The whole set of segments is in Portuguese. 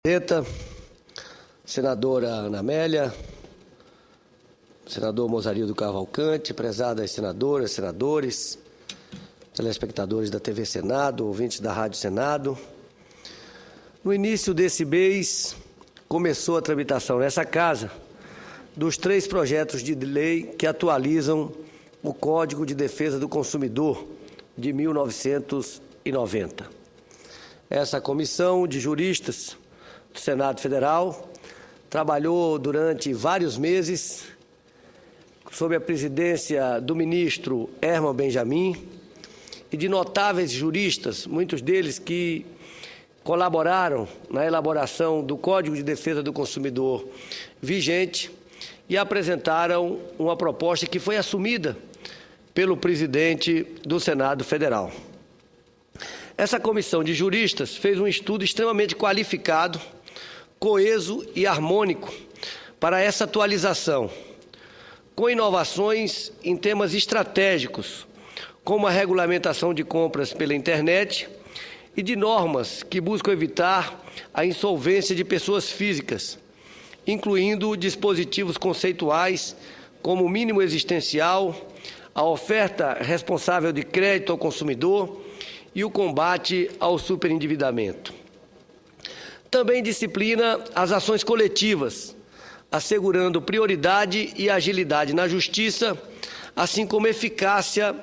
Presidenta, senadora Ana Amélia, senador Mozarildo Cavalcante, prezadas senadoras, senadores, telespectadores da TV Senado, ouvintes da Rádio Senado. No início desse mês, começou a tramitação nessa casa dos 3 projetos de lei que atualizam o Código de Defesa do Consumidor de 1990. Essa comissão de juristas do Senado Federal trabalhou durante vários meses sob a presidência do ministro Herman Benjamin e de notáveis juristas, muitos deles que colaboraram na elaboração do Código de Defesa do Consumidor vigente e apresentaram uma proposta que foi assumida pelo presidente do Senado Federal. Essa comissão de juristas fez um estudo extremamente qualificado, coeso e harmônico para essa atualização, com inovações em temas estratégicos, como a regulamentação de compras pela internet e de normas que buscam evitar a insolvência de pessoas físicas, incluindo dispositivos conceituais como o mínimo existencial, a oferta responsável de crédito ao consumidor e o combate ao superendividamento. Também disciplina as ações coletivas, assegurando prioridade e agilidade na justiça, assim como eficácia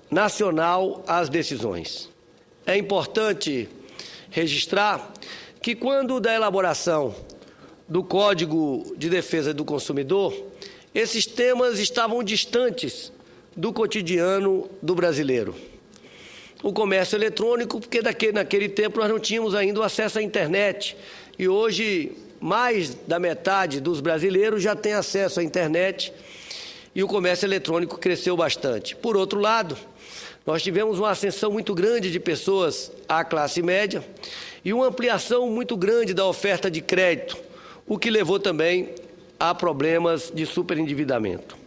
nacional às decisões. É importante registrar que, quando da elaboração do Código de Defesa do Consumidor, esses temas estavam distantes do cotidiano do brasileiro. O comércio eletrônico, porque naquele tempo nós não tínhamos ainda o acesso à internet. E hoje, mais da metade dos brasileiros já tem acesso à internet e o comércio eletrônico cresceu bastante. Por outro lado, nós tivemos uma ascensão muito grande de pessoas à classe média e uma ampliação muito grande da oferta de crédito, o que levou também a problemas de superendividamento.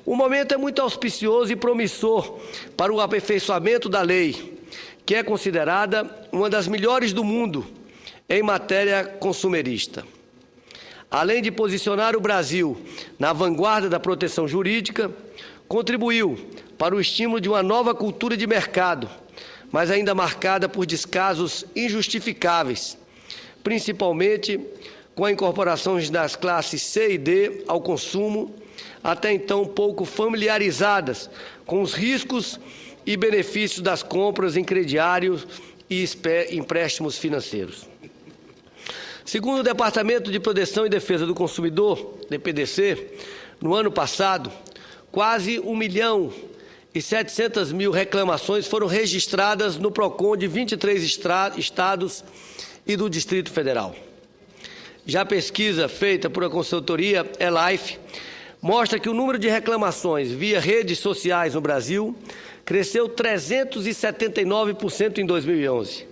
O momento é muito auspicioso e promissor para o aperfeiçoamento da lei, que é considerada uma das melhores do mundo em matéria consumerista. Além de posicionar o Brasil na vanguarda da proteção jurídica, contribuiu para o estímulo de uma nova cultura de mercado, mas ainda marcada por descasos injustificáveis, principalmente com a incorporação das classes C e D ao consumo, até então pouco familiarizadas com os riscos e benefícios das compras em crediários e empréstimos financeiros. Segundo o Departamento de Proteção e Defesa do Consumidor, DPDC, no ano passado, quase 1.700.000 reclamações foram registradas no PROCON de 23 estados e do Distrito Federal. Já a pesquisa feita por a consultoria Elife mostra que o número de reclamações via redes sociais no Brasil cresceu 379% em 2011.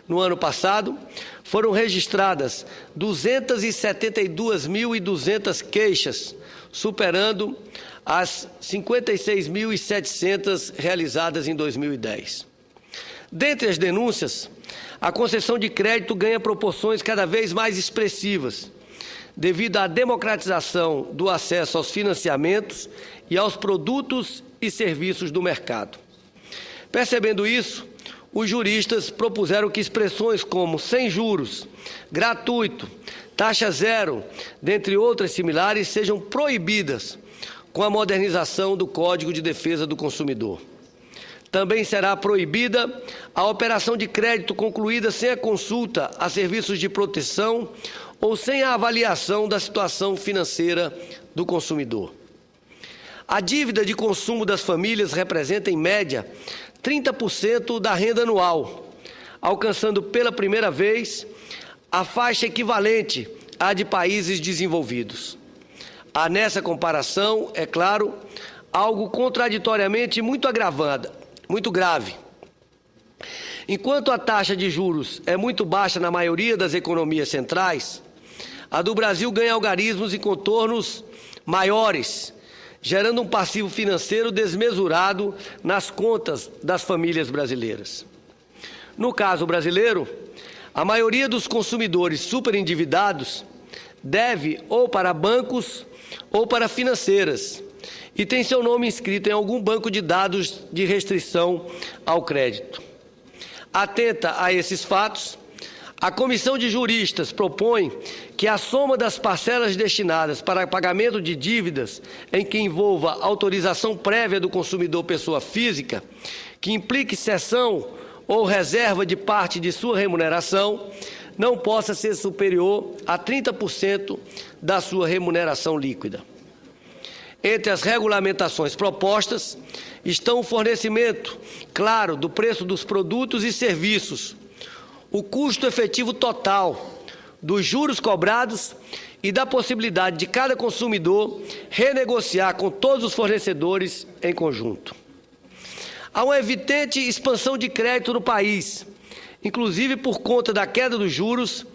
No ano passado, foram registradas 272.200 queixas, superando as 56.700 realizadas em 2010. Dentre as denúncias, a concessão de crédito ganha proporções cada vez mais expressivas, devido à democratização do acesso aos financiamentos e aos produtos e serviços do mercado. Percebendo isso, os juristas propuseram que expressões como sem juros, gratuito, taxa zero, dentre outras similares, sejam proibidas com a modernização do Código de Defesa do Consumidor. Também será proibida a operação de crédito concluída sem a consulta a serviços de proteção ou sem a avaliação da situação financeira do consumidor. A dívida de consumo das famílias representa, em média, 30% da renda anual, alcançando pela primeira vez a faixa equivalente à de países desenvolvidos. Há nessa comparação, é claro, algo contraditoriamente muito grave. Enquanto a taxa de juros é muito baixa na maioria das economias centrais, a do Brasil ganha algarismos e contornos maiores, gerando um passivo financeiro desmesurado nas contas das famílias brasileiras. No caso brasileiro, A maioria dos consumidores superendividados deve ou para bancos ou para financeiras e tem seu nome inscrito em algum banco de dados de restrição ao crédito. Atenta a esses fatos, a Comissão de Juristas propõe que a soma das parcelas destinadas para pagamento de dívidas em que envolva autorização prévia do consumidor pessoa física, que implique cessão ou reserva de parte de sua remuneração, não possa ser superior a 30% da sua remuneração líquida. Entre as regulamentações propostas estão o fornecimento, claro, do preço dos produtos e serviços, o custo efetivo total, dos juros cobrados e da possibilidade de cada consumidor renegociar com todos os fornecedores em conjunto. Há uma evidente expansão de crédito no país, inclusive por conta da queda dos juros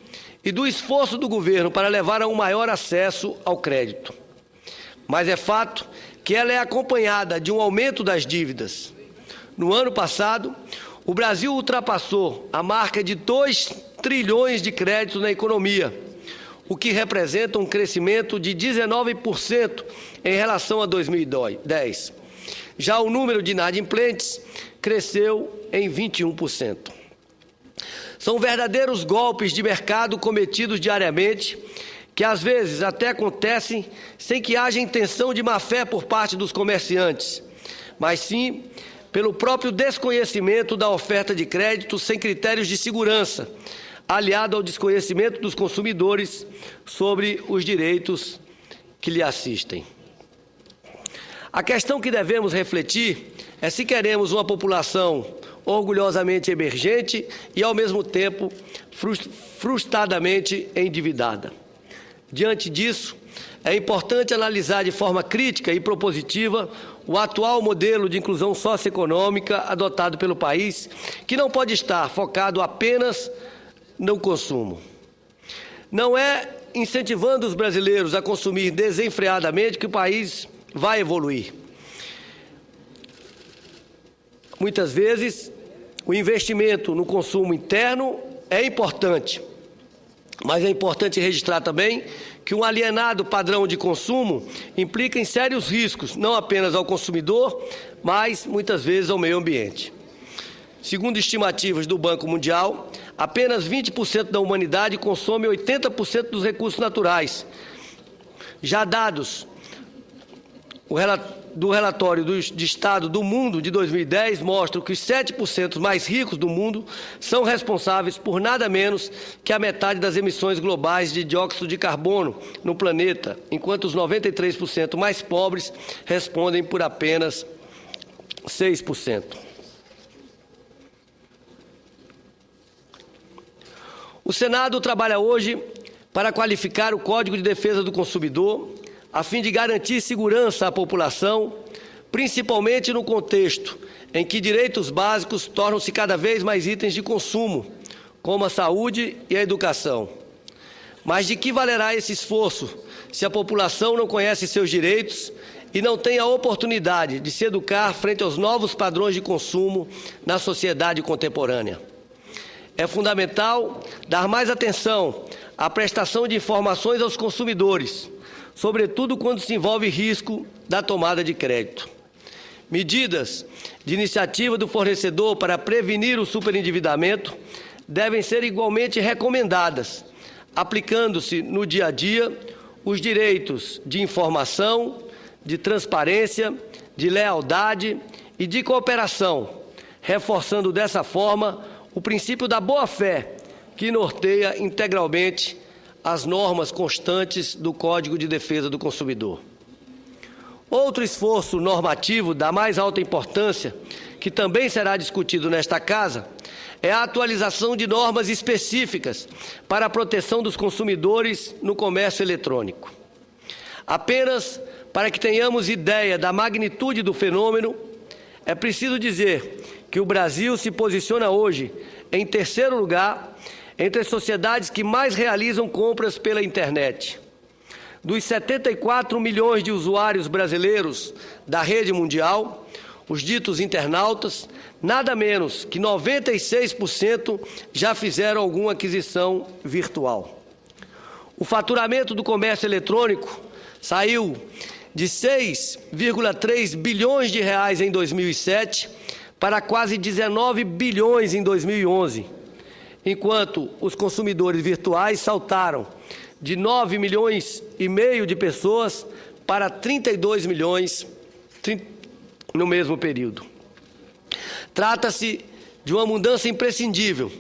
e do esforço do governo para levar a um maior acesso ao crédito. Mas é fato que ela é acompanhada de um aumento das dívidas. No ano passado, o Brasil ultrapassou a marca de 2 trilhões de crédito na economia, o que representa um crescimento de 19% em relação a 2010. Já o número de inadimplentes cresceu em 21%. São verdadeiros golpes de mercado cometidos diariamente, que às vezes até acontecem sem que haja intenção de má-fé por parte dos comerciantes, mas sim pelo próprio desconhecimento da oferta de crédito sem critérios de segurança, aliado ao desconhecimento dos consumidores sobre os direitos que lhe assistem. A questão que devemos refletir é se queremos uma população orgulhosamente emergente e, ao mesmo tempo, frustradamente endividada. Diante disso, é importante analisar de forma crítica e propositiva o atual modelo de inclusão socioeconômica adotado pelo país, que não pode estar focado apenas no consumo. Não é incentivando os brasileiros a consumir desenfreadamente que o país vai evoluir. Muitas vezes, o investimento no consumo interno é importante, mas é importante registrar também que um alienado padrão de consumo implica em sérios riscos, não apenas ao consumidor, mas muitas vezes ao meio ambiente. Segundo estimativas do Banco Mundial, apenas 20% da humanidade consome 80% dos recursos naturais. Já dados do relatório de Estado do Mundo de 2010 mostram que os 7% mais ricos do mundo são responsáveis por nada menos que a metade das emissões globais de dióxido de carbono no planeta, enquanto os 93% mais pobres respondem por apenas 6%. O Senado trabalha hoje para qualificar o Código de Defesa do Consumidor, a fim de garantir segurança à população, principalmente no contexto em que direitos básicos tornam-se cada vez mais itens de consumo, como a saúde e a educação. Mas de que valerá esse esforço se a população não conhece seus direitos e não tem a oportunidade de se educar frente aos novos padrões de consumo na sociedade contemporânea? É fundamental dar mais atenção à prestação de informações aos consumidores, sobretudo quando se envolve risco da tomada de crédito. Medidas de iniciativa do fornecedor para prevenir o superendividamento devem ser igualmente recomendadas, aplicando-se no dia a dia os direitos de informação, de transparência, de lealdade e de cooperação, reforçando dessa forma o princípio da boa-fé, que norteia integralmente as normas constantes do Código de Defesa do Consumidor. Outro esforço normativo da mais alta importância, que também será discutido nesta Casa, é a atualização de normas específicas para a proteção dos consumidores no comércio eletrônico. Apenas para que tenhamos ideia da magnitude do fenômeno, é preciso dizer que o Brasil se posiciona hoje em terceiro lugar entre as sociedades que mais realizam compras pela internet. Dos 74 milhões de usuários brasileiros da rede mundial, os ditos internautas, nada menos que 96% já fizeram alguma aquisição virtual. O faturamento do comércio eletrônico saiu de 6,3 bilhões de reais em 2007 para quase 19 bilhões em 2011, enquanto os consumidores virtuais saltaram de 9 milhões e meio de pessoas para 32 milhões no mesmo período. Trata-se de uma mudança imprescindível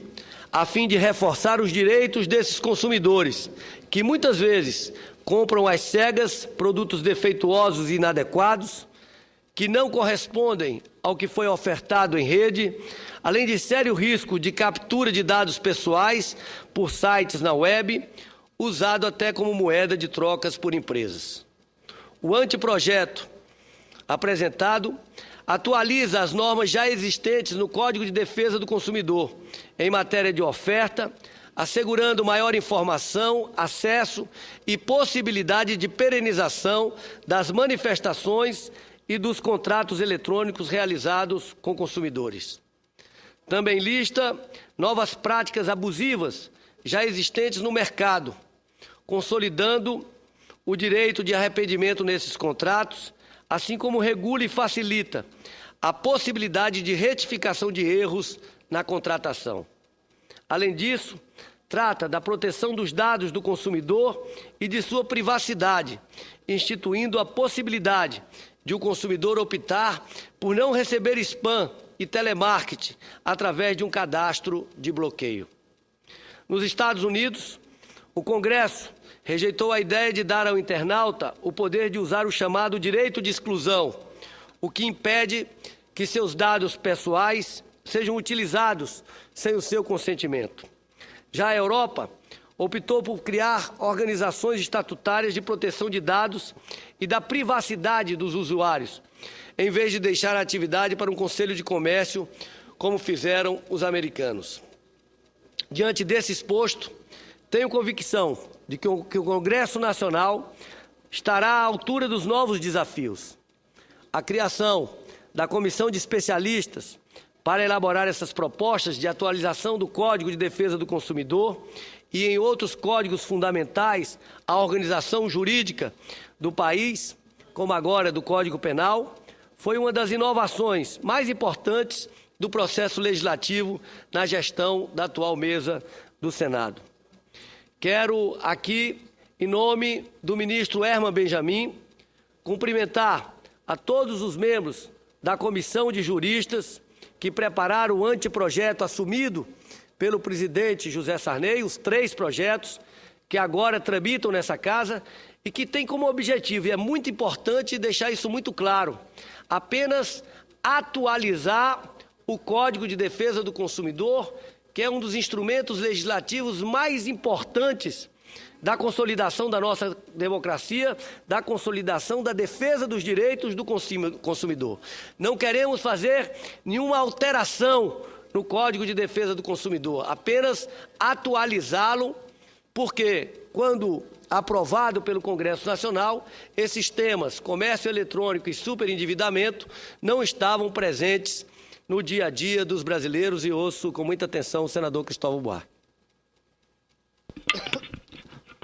a fim de reforçar os direitos desses consumidores, que muitas vezes compram às cegas produtos defeituosos e inadequados, que não correspondem ao que foi ofertado em rede, além de sério risco de captura de dados pessoais por sites na web, usado até como moeda de trocas por empresas. O anteprojeto apresentado atualiza as normas já existentes no Código de Defesa do Consumidor em matéria de oferta, assegurando maior informação, acesso e possibilidade de perenização das manifestações e dos contratos eletrônicos realizados com consumidores. Também lista novas práticas abusivas já existentes no mercado, consolidando o direito de arrependimento nesses contratos, assim como regula e facilita a possibilidade de retificação de erros na contratação. Além disso, trata da proteção dos dados do consumidor e de sua privacidade, instituindo a possibilidade de o consumidor optar por não receber spam e telemarketing através de um cadastro de bloqueio. Nos Estados Unidos, o Congresso rejeitou a ideia de dar ao internauta o poder de usar o chamado direito de exclusão, o que impede que seus dados pessoais sejam utilizados sem o seu consentimento. Já a Europa optou por criar organizações estatutárias de proteção de dados e da privacidade dos usuários, em vez de deixar a atividade para um conselho de comércio, como fizeram os americanos. Diante desse exposto, tenho convicção de que o Congresso Nacional estará à altura dos novos desafios. A criação da comissão de especialistas para elaborar essas propostas de atualização do Código de Defesa do Consumidor e em outros códigos fundamentais à organização jurídica do país, como agora do Código Penal, foi uma das inovações mais importantes do processo legislativo na gestão da atual mesa do Senado. Quero aqui, em nome do ministro Herman Benjamin, cumprimentar a todos os membros da Comissão de Juristas que prepararam o anteprojeto assumido pelo presidente José Sarney, os 3 projetos que agora tramitam nessa casa e que tem como objetivo, e é muito importante deixar isso muito claro, apenas atualizar o Código de Defesa do Consumidor, que é um dos instrumentos legislativos mais importantes da consolidação da nossa democracia, da consolidação da defesa dos direitos do consumidor. Não queremos fazer nenhuma alteração no Código de Defesa do Consumidor, apenas atualizá-lo, porque, quando aprovado pelo Congresso Nacional, esses temas, comércio eletrônico e superendividamento, não estavam presentes no dia a dia dos brasileiros, e ouço com muita atenção o senador Cristóvão Buarque.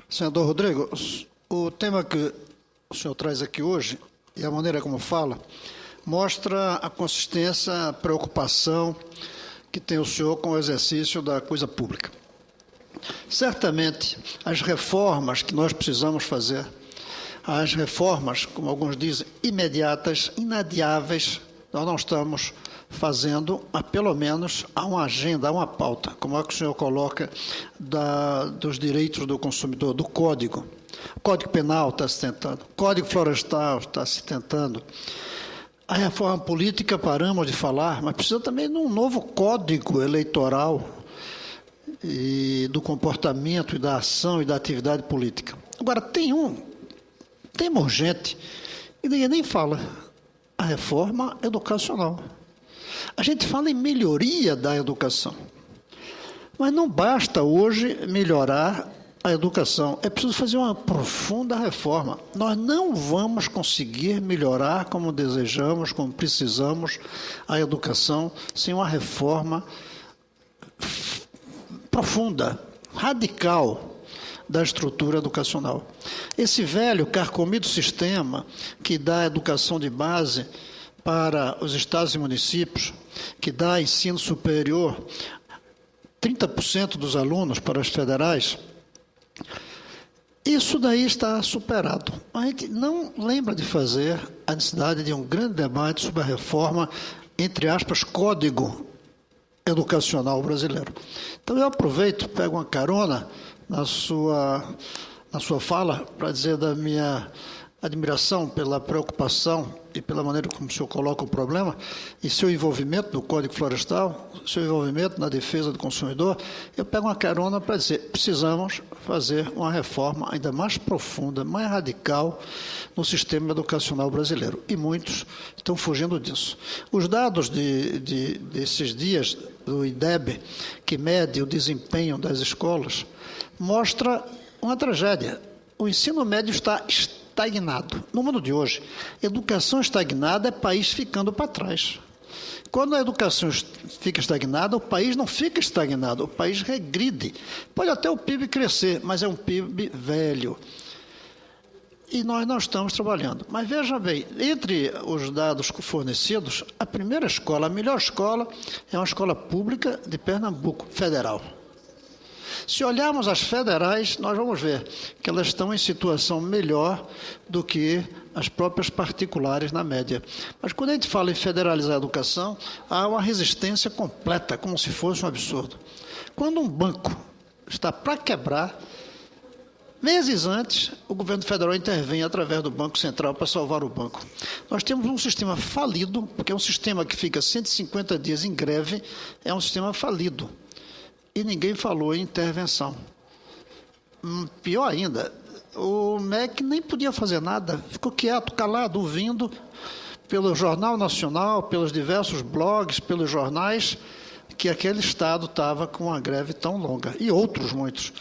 Senador Rodrigo, o tema que o senhor traz aqui hoje, e a maneira como fala, mostra a consistência, a preocupação que tem o senhor com o exercício da coisa pública. Certamente, as reformas que nós precisamos fazer, as reformas, como alguns dizem, imediatas, inadiáveis, nós não estamos fazendo, pelo menos, há uma agenda, há uma pauta, como é que o senhor coloca, dos direitos do consumidor, do Código. O Código Penal está se tentando, o Código Florestal está se tentando. A reforma política, paramos de falar, mas precisa também de um novo Código Eleitoral e do comportamento e da ação e da atividade política. Agora, tem tema urgente, e ninguém nem fala, a reforma educacional. A gente fala em melhoria da educação, mas não basta hoje melhorar a educação. É preciso fazer uma profunda reforma. Nós não vamos conseguir melhorar como desejamos, como precisamos, a educação sem uma reforma profunda, radical da estrutura educacional. Esse velho, carcomido sistema que dá educação de base para os estados e municípios, que dá ensino superior 30% dos alunos para as federais, isso daí está superado. A gente não lembra de fazer a necessidade de um grande debate sobre a reforma, entre aspas, código educacional brasileiro. Então eu aproveito, pego uma carona na sua fala para dizer da minha admiração pela preocupação e pela maneira como o senhor coloca o problema e seu envolvimento no Código Florestal, seu envolvimento na defesa do consumidor. Eu pego uma carona para dizer, precisamos fazer uma reforma ainda mais profunda, mais radical no sistema educacional brasileiro. E muitos estão fugindo disso. Os dados desses dias do IDEB, que mede o desempenho das escolas, mostra uma tragédia. O ensino médio está estagnado. No mundo de hoje, educação estagnada é país ficando para trás. Quando a educação fica estagnada, o país não fica estagnado, o país regride. Pode até o PIB crescer, mas é um PIB velho. E nós não estamos trabalhando. Mas veja bem, entre os dados fornecidos, a primeira escola, a melhor escola, é uma escola pública de Pernambuco, federal. Se olharmos as federais, nós vamos ver que elas estão em situação melhor do que as próprias particulares na média. Mas quando a gente fala em federalizar a educação, há uma resistência completa, como se fosse um absurdo. Quando um banco está para quebrar, meses antes, o governo federal intervém através do Banco Central para salvar o banco. Nós temos um sistema falido, porque é um sistema que fica 150 dias em greve, é um sistema falido. E ninguém falou em intervenção. Pior ainda, o MEC nem podia fazer nada, ficou quieto, calado, ouvindo pelo Jornal Nacional, pelos diversos blogs, pelos jornais, que aquele Estado estava com uma greve tão longa, e outros muitos.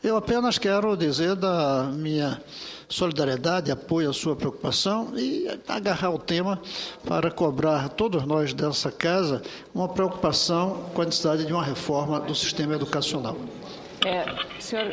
Eu apenas quero dizer da minha solidariedade, apoio à sua preocupação e agarrar o tema para cobrar todos nós dessa casa uma preocupação com a necessidade de uma reforma do sistema educacional. Senhor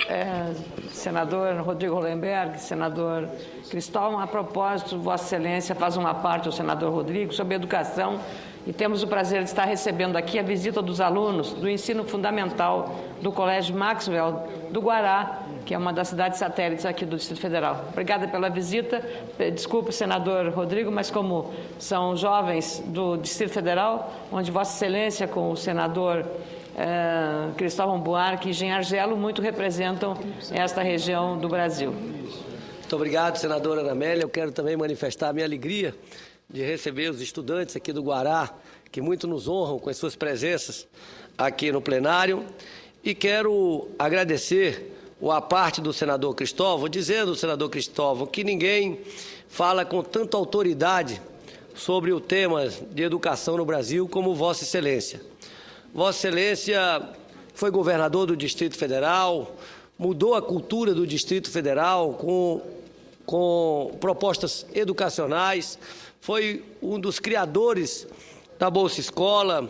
senador Rodrigo Hollenberg, senador Cristóvão, a propósito, Vossa Excelência faz uma parte ao senador Rodrigo sobre educação e temos o prazer de estar recebendo aqui a visita dos alunos do ensino fundamental do Colégio Maxwell do Guará, que é uma das cidades satélites aqui do Distrito Federal. Obrigada pela visita. Desculpe, senador Rodrigo, mas como são jovens do Distrito Federal, onde Vossa Excelência com o senador Cristóvão Buarque e Jean Argelo muito representam esta região do Brasil. Muito obrigado, senadora Ana Amélia. Eu quero também manifestar a minha alegria de receber os estudantes aqui do Guará, que muito nos honram com as suas presenças aqui no plenário. E quero agradecer a parte do senador Cristóvão, dizendo, senador Cristóvão, que ninguém fala com tanta autoridade sobre o tema de educação no Brasil como Vossa Excelência. Vossa Excelência foi governador do Distrito Federal, mudou a cultura do Distrito Federal com propostas educacionais, foi um dos criadores da Bolsa Escola,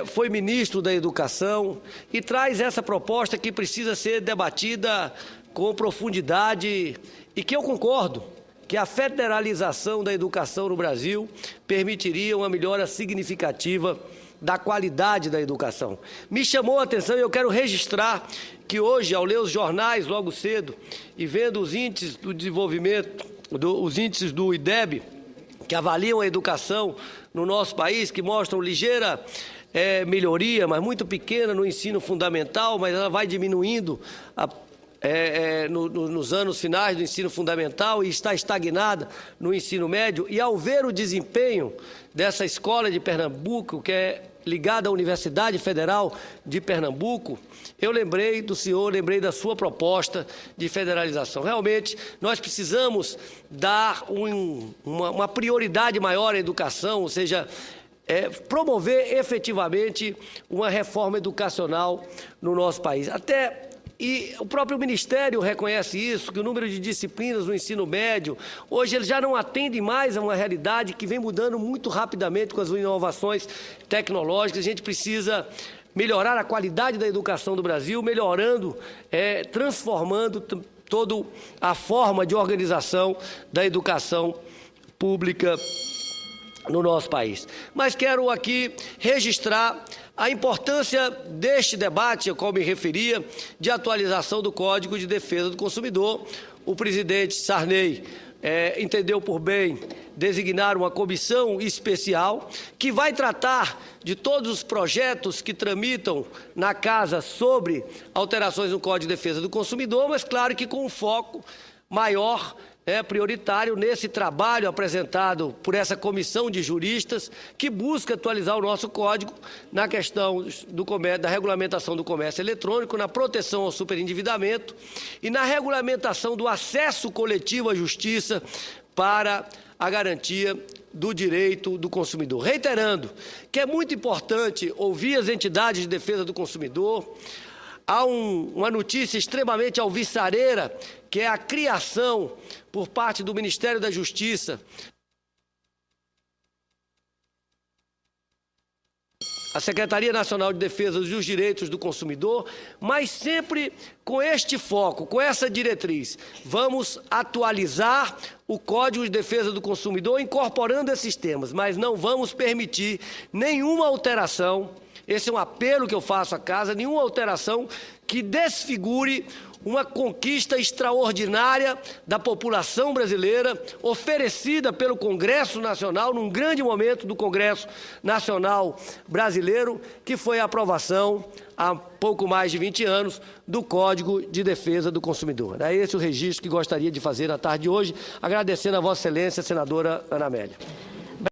foi ministro da Educação e traz essa proposta que precisa ser debatida com profundidade e que eu concordo que a federalização da educação no Brasil permitiria uma melhora significativa da qualidade da educação. Me chamou a atenção e eu quero registrar que hoje, ao ler os jornais logo cedo e vendo os índices do desenvolvimento, os índices do IDEB, que avaliam a educação no nosso país, que mostram ligeira melhoria, mas muito pequena no ensino fundamental, mas ela vai diminuindo nos anos finais do ensino fundamental e está estagnada no ensino médio. E ao ver o desempenho dessa escola de Pernambuco, que é ligada à Universidade Federal de Pernambuco, eu lembrei do senhor, lembrei da sua proposta de federalização. Realmente, nós precisamos dar uma prioridade maior à educação, ou seja, promover efetivamente uma reforma educacional no nosso país. Até E o próprio Ministério reconhece isso, que o número de disciplinas no ensino médio, hoje ele já não atende mais a uma realidade que vem mudando muito rapidamente com as inovações tecnológicas. A gente precisa melhorar a qualidade da educação do Brasil, melhorando, transformando toda a forma de organização da educação pública no nosso país. Mas quero aqui registrar a importância deste debate, ao qual me referia, de atualização do Código de Defesa do Consumidor. O presidente Sarney entendeu por bem designar uma comissão especial que vai tratar de todos os projetos que tramitam na Casa sobre alterações no Código de Defesa do Consumidor, mas claro que com um foco maior, prioritário nesse trabalho apresentado por essa comissão de juristas que busca atualizar o nosso código na questão da regulamentação do comércio eletrônico, na proteção ao superendividamento e na regulamentação do acesso coletivo à justiça para a garantia do direito do consumidor. Reiterando que é muito importante ouvir as entidades de defesa do consumidor. Há uma notícia extremamente alvissareira, que é a criação, por parte do Ministério da Justiça, a Secretaria Nacional de Defesa dos Direitos do Consumidor, mas sempre com este foco, com essa diretriz. Vamos atualizar o Código de Defesa do Consumidor, incorporando esses temas, mas não vamos permitir nenhuma alteração. Esse é um apelo que eu faço à Casa, nenhuma alteração que desfigure uma conquista extraordinária da população brasileira, oferecida pelo Congresso Nacional, num grande momento do Congresso Nacional Brasileiro, que foi a aprovação, há pouco mais de 20 anos, do Código de Defesa do Consumidor. É esse o registro que gostaria de fazer na tarde de hoje, agradecendo a Vossa Excelência, senadora Ana Amélia.